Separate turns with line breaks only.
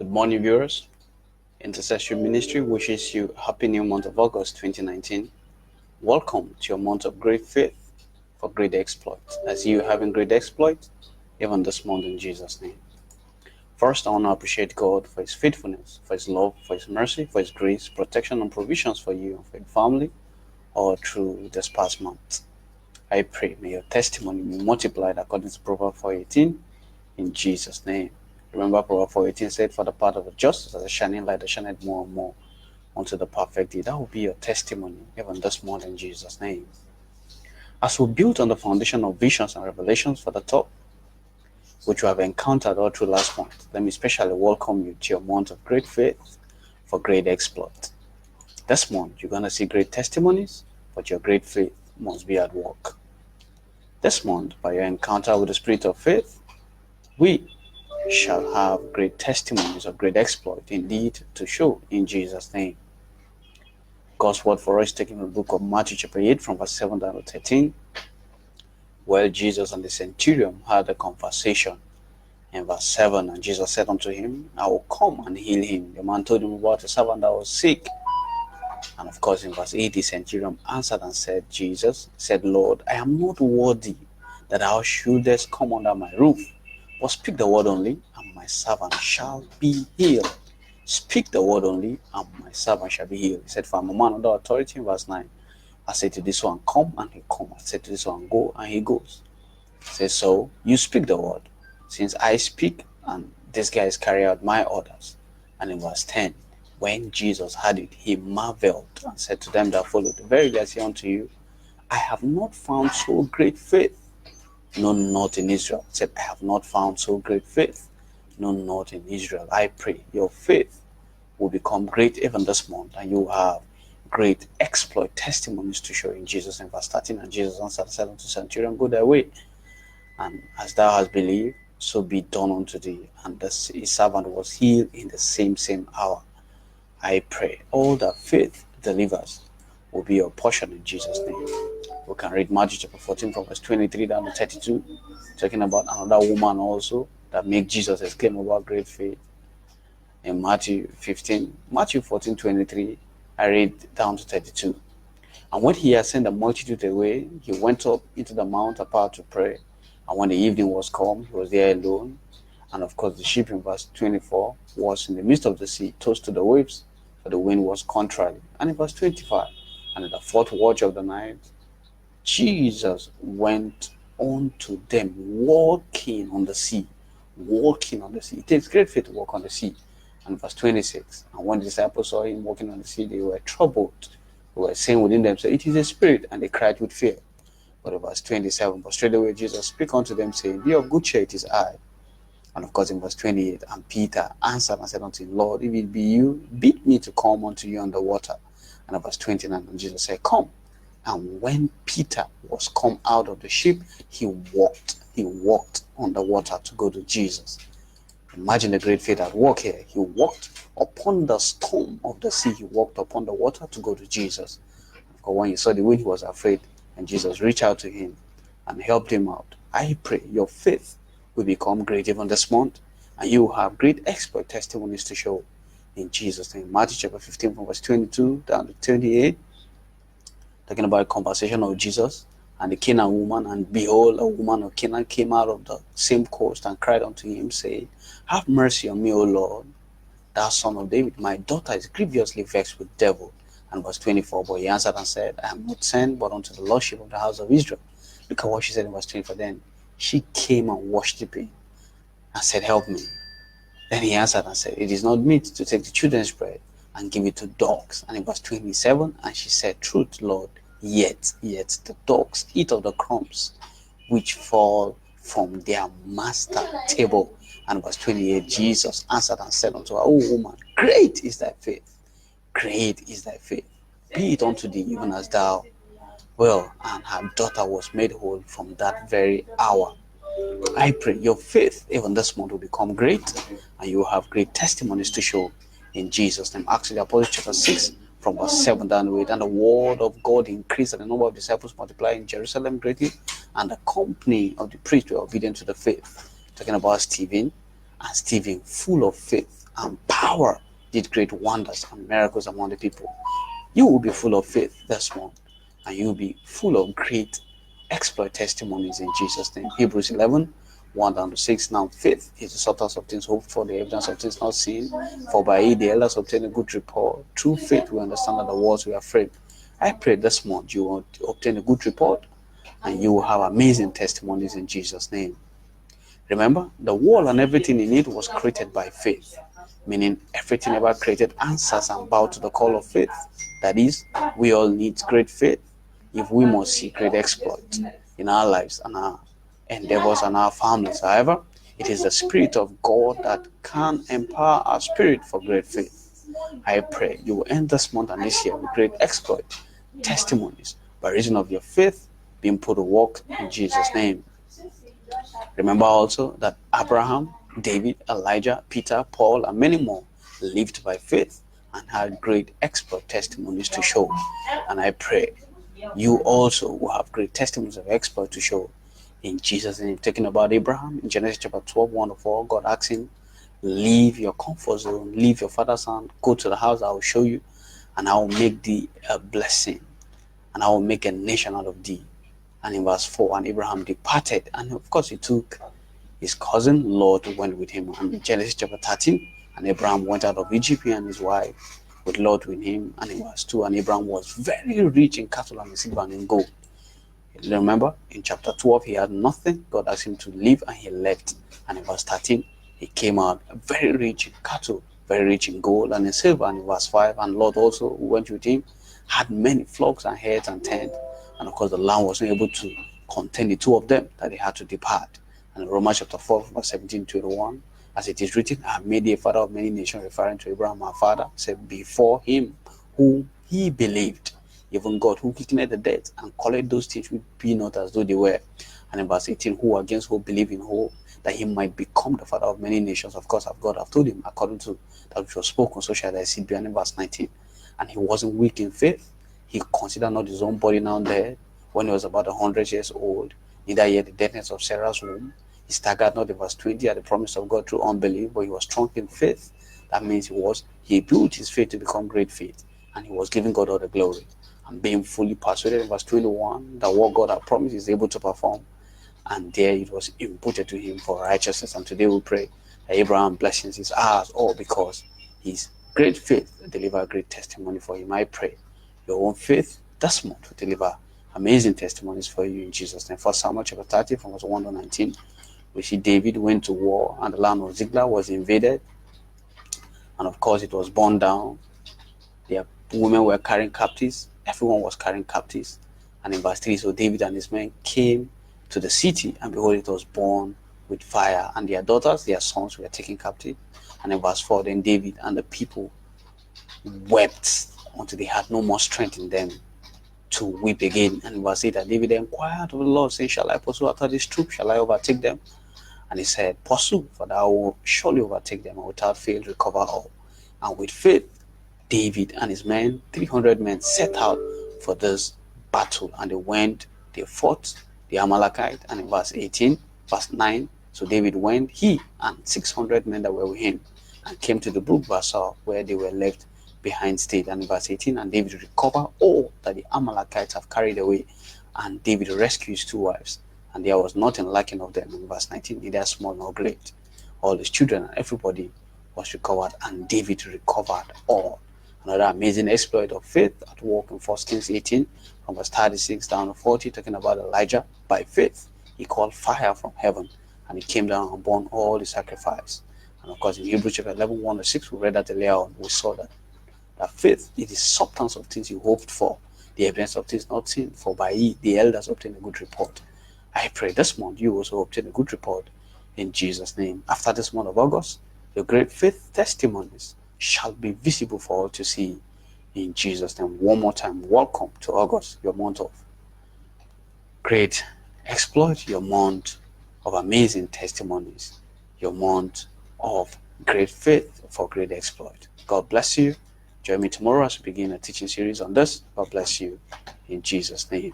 Good morning, viewers. Intercessory Ministry wishes you a happy new month of August 2019. Welcome to your month of great faith for great exploit. As you having great exploit, even this month in Jesus' name. First, I want to appreciate God for His faithfulness, for His love, for His mercy, for His grace, protection, and provisions for you and for your family all through this past month. I pray may your testimony be multiplied according to Proverbs 4:18 in Jesus' name. Remember, Proverbs 4:18 said, "For the path of the just as a shining light that shineth more and more unto the perfect day." That will be your testimony even this morning in Jesus' name. As we build on the foundation of visions and revelations for the top, which we have encountered all through last month, let me especially welcome you to your month of great faith for great exploit. This month, you're going to see great testimonies, but your great faith must be at work. This month, by your encounter with the Spirit of faith, we shall have great testimonies of great exploit indeed to show in Jesus' name. God's word for us taken from the book of Matthew chapter 8 from verse 7 down to 13, where Jesus and the centurion had a conversation. In verse 7, and Jesus said unto him, "I will come and heal him." The man told him about a servant that was sick. And of course in verse 8, the centurion answered and said, Jesus said, "Lord, I am not worthy that thou shouldest come under my roof. But speak the word only, and my servant shall be healed." Speak the word only, and my servant shall be healed. He said, "For I am a man under authority." In verse 9, I said to this one, "Come," and he comes. I said to this one, "Go," and he goes. He says, "So you speak the word, since I speak, and this guy is carrying out my orders." And in verse 10, when Jesus heard it, he marveled and said to them that followed, "Verily I say unto you, I have not found so great faith, no, not in Israel." He said, "I have not found so great faith, no, not in Israel." I pray your faith will become great even this month, and you will have great exploit testimonies to show in Jesus. In verse 13, and Jesus answered and said unto the centurion, "Go thy way, and as thou hast believed, so be done unto thee." And his servant was healed in the same hour. I pray all that faith delivers will be your portion in Jesus' name. We can read Matthew chapter 14 from verse 23 down to 32, talking about another woman also that made Jesus exclaim about great faith. In Matthew 14, 23, I read down to 32. "And when he had sent the multitude away, he went up into the mount apart to pray. And when the evening was come, he was there alone. And of course the ship," in verse 24, "was in the midst of the sea, tossed to the waves, for the wind was contrary." And in verse 25, "And in the fourth watch of the night, Jesus went unto them walking on the sea." Walking on the sea. It takes great faith to walk on the sea. And verse 26, "And when the disciples saw him walking on the sea, they were troubled. They were saying within themselves, It is a spirit, and they cried with fear." But in verse 27, "But straightway Jesus spake unto them, saying, Be of good cheer, it is I." And of course in verse 28, "And Peter answered and said unto him, Lord, if it be you, bid me to come unto you on the water." And in verse 29, and Jesus said, "Come." And when Peter was come out of the ship, he walked on the water to go to Jesus. Imagine the great faith at work here. He walked upon the storm of the sea. He walked upon the water to go to Jesus. Because when he saw the wind, he was afraid, and Jesus reached out to him and helped him out. I pray your faith will become great even this month, and you will have great expert testimonies to show in Jesus' name. Matthew chapter 15 from verse 22 down to 28, talking about a conversation of Jesus and the Canaan woman. "And behold, a woman of Canaan came out of the same coast and cried unto him, saying, Have mercy on me, O Lord, thou son of David. My daughter is grievously vexed with devil." And verse 24, "But he answered and said, I am not sent but unto the lordship of the house of Israel." Look at what she said in verse 24. "Then she came and worshipped him and said, Help me." Then he answered and said, "It is not meet to take the children's bread and give it to dogs." And in verse 27, "And she said, Truth, Lord, yet the dogs eat of the crumbs which fall from their master table." And verse 28, Jesus answered and said unto her, "O woman, great is thy faith. Great is thy faith. Be it unto thee even as thou will." And her daughter was made whole from that very hour. I pray your faith even this month will become great, and you will have great testimonies to show in Jesus' name. Acts of the Apostles chapter 6 from verse 7 down to 8. "And the word of God increased, and the number of disciples multiplied in Jerusalem greatly, and the company of the priests were obedient to the faith." Talking about Stephen And Stephen, full of faith and power, did great wonders and miracles among the people. You will be full of faith this month, and you will be full of great exploit testimonies in Jesus' name. Hebrews 11, 1 down to 6. Now, faith is the substance of things hoped for, the evidence of things not seen. For by it the elders obtain a good report. Through faith we understand that the words we are afraid. I pray this month you will obtain a good report, and you will have amazing testimonies in Jesus' name. Remember, the world and everything in it was created by faith, meaning everything ever created answers and bow to the call of faith. That is, we all need great faith if we must see great exploit in our lives and our endeavors and our families. However, it is the Spirit of God that can empower our spirit for great faith. I pray you will end this month and this year with great exploit, testimonies, by reason of your faith being put to work in Jesus' name. Remember also that Abraham, David, Elijah, Peter, Paul, and many more lived by faith and had great exploit testimonies to show. And I pray you also will have great testimonies of exploit to show in Jesus' name. Talking about Abraham, in Genesis chapter 12, 1 to 4, God asked him, leave your comfort zone, leave your father's house, go to the house I will show you, and I will make thee a blessing, and I will make a nation out of thee. And in verse 4, and Abraham departed, and of course he took his cousin Lot went with him. And in Genesis chapter 13, and Abraham went out of Egypt, and his wife with Lot with him. And in verse 2, and Abraham was very rich in cattle and in silver and in gold. Remember, in chapter 12, he had nothing. God asked him to leave, and he left. And in verse 13, he came out very rich in cattle, very rich in gold and in silver. And in verse 5, and Lot also, who went with him, had many flocks and herds and tents. And of course, the land wasn't able to contain the two of them, that they had to depart. And in Romans chapter 4, verse 17 to 21, as it is written, I have made thee a father of many nations, referring to Abraham, our father, said, before him whom he believed, even God who quickened the dead and called those things which be not as though they were. And in verse 18, who against hope believe in hope, that he might become the father of many nations. Of course, God have told him, according to that which was spoken, so shall thy seed be. And in verse 19, and he wasn't weak in faith. He considered not his own body now dead, when he was about 100 years old, neither yet the deadness of Sarah's womb. He staggered not in verse 20 at the promise of God through unbelief, but he was strong in faith. That means he built his faith to become great faith, and he was giving God all the glory. And being fully persuaded in verse 21 that what God had promised is able to perform, and there it was imputed to him for righteousness. And today we pray that Abraham blessings is ours, all because his great faith deliver great testimony for him. I pray your own faith this month will deliver amazing testimonies for you in Jesus' name. 1 Samuel chapter 30 from verse 1 to 19, we see David went to war, and the land of Ziklag was invaded, and of course it was burned down. Their women were carrying captives, everyone was carrying captives. And in verse 3, so David and his men came to the city, and behold, it was burned with fire, and their daughters, their sons were taken captive. And in verse 4, then David and the people wept until they had no more strength in them to weep again. And in verse 8, that David inquired of the Lord, saying, shall I pursue after this troop? Shall I overtake them? And he said, pursue, for thou wilt surely overtake them, and without fail recover all. And with faith, David and his men, 300 men, set out for this battle, and they fought the Amalekite. And in verse 18, verse 9, so David went, he and 600 men that were with him, and came to the brook Basar, where they were left behind stayed. And in verse 18, and David recovered all that the Amalekites have carried away, and David rescued his two wives, and there was nothing lacking of them. In verse 19, neither small nor great. All his children and everybody was recovered, and David recovered all. Another amazing exploit of faith at work in 1 Kings 18, from verse 36 down to 40, talking about Elijah. By faith, he called fire from heaven, and it came down and burned all the sacrifice. And of course, in Hebrews chapter 11, 1 to 6, we read that earlier on. We saw that faith is the substance of things you hoped for, the evidence of things not seen, for by it the elders obtain a good report. I pray this month you also obtain a good report in Jesus' name. After this month of August, your great faith testimonies shall be visible for all to see in Jesus' name. One more time, welcome to August, your month of great exploit, your month of amazing testimonies, your month of great faith for great exploit. God bless you. Join me tomorrow as we begin a teaching series on this. God bless you in Jesus' name.